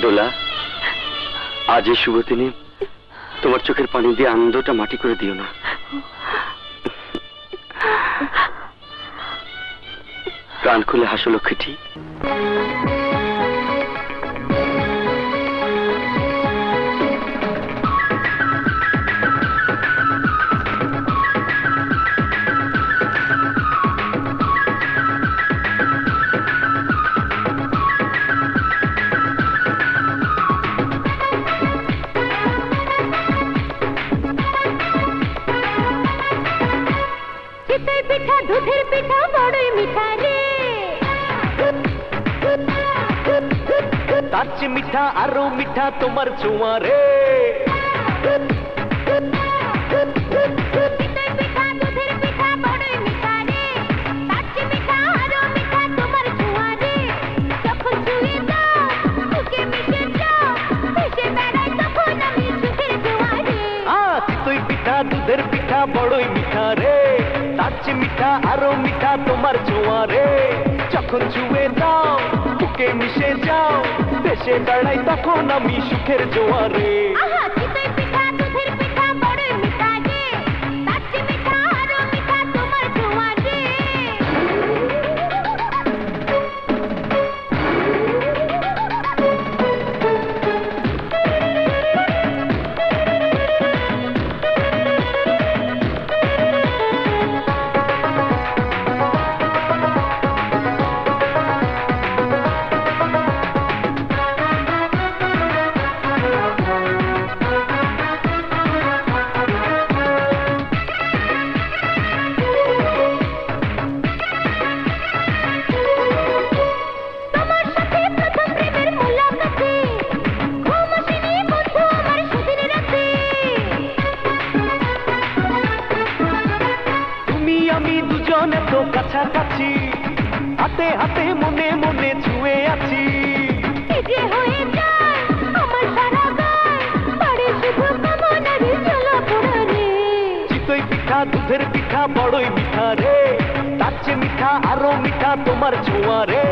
দোলা, আজ এই শুভ দিনে তোমার চোখের পানি দিয়ে আনন্দটা মাটি করে দিও না। প্রাণ খুলে হাসো লক্ষ্মীটি। পিঠা দুধের পিঠা বড়ই মিঠা রে, তার চেয়ে মিঠা আরো মিঠা তোমার ছোঁয়া রে। পিঠা দুধের পিঠা বড়ই মিঠা রে, তার চেয়ে মিঠা আরো মিঠা তোমার ছোঁয়া রে। যখন ছুঁয়ে দাও বুকে মিশে যাও, ভেসে বেড়াই তখন আমি সুখের জোয়ারে। চিতই পিঠা দুধের পিঠা বড়ই মিঠা রে, তার চেয়ে মিঠা আরো মিঠা তোমার ছোঁয়া রে। যখন ছুঁয়ে দাও বুকে মিশে যাও, ভেসে বেড়াই তখন আমি সুখের জোয়ারে। চিতই পিঠা দুধের পিঠা বড়ই মিঠা রে, তার চেয়ে মিঠা আরো মিঠা তোমার ছোঁয়া রে। কাছাকাছি হাতে হাতে মনে মনে ছুঁয়ে আছি, যে হয়ে যায় আমার সারা গায় পড়ে শুধু কামনার জ্বালা পোড়া রে। চিতই পিঠা দুধের পিঠা বড়ই মিঠা রে, তার চেয়ে মিঠা আরো মিঠা তোমার ছোঁয়া রে।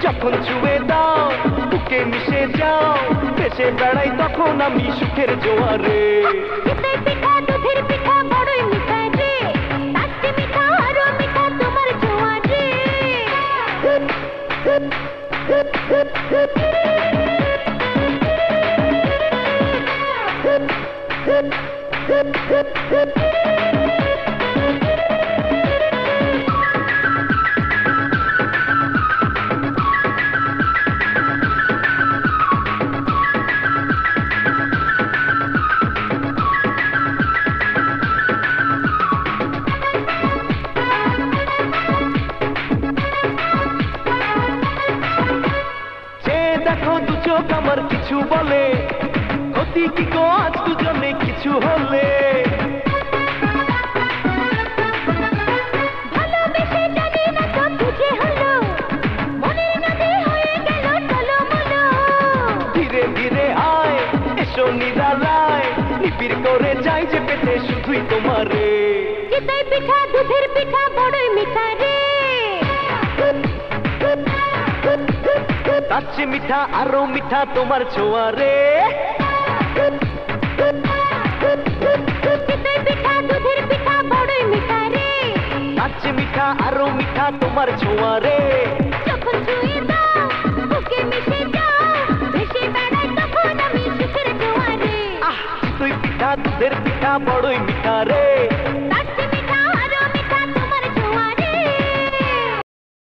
যখন ছুঁয়ে দাও বুকে মিশে যাও, ভেসে বেড়াই তখন আমি সুখের জোয়ারে। চিতই পিঠা দুধের পিঠা বড়ই মিঠা রে, তার চেয়ে মিঠা আরো মিঠা তোমার ছোঁয়া রে। দেখো দু চোখ আমার কিছু বলে, ক্ষতি কি গো আজ দুজনে কিছু হলে। ভালোবেসে জানি না তো বুঝে হলো, মনের নদী হয়ে গেল টলমলো। ধীরে ধীরে আয় এসো নিরালায়, নিবিড় করে যাই যে পেতে শুধুই তোমারে। চিতই পিঠা দুধের পিঠা বড়ই মিঠা রে, তার চেয়ে মিঠা আরো মিঠা তোমার ছোঁয়া রে। চিতই পিঠা দুধের পিঠা বড়ই মিঠা রে, তার চেয়ে মিঠা আরো মিঠা তোমার ছোঁয়া রে। যখন ছুঁয়ে দাও বুকে মিশে যাও, ভেসে বেড়াই তখন আমি সুখের জোয়ারে। চিতই পিঠা দুধের পিঠা বড়ই মিঠা রে,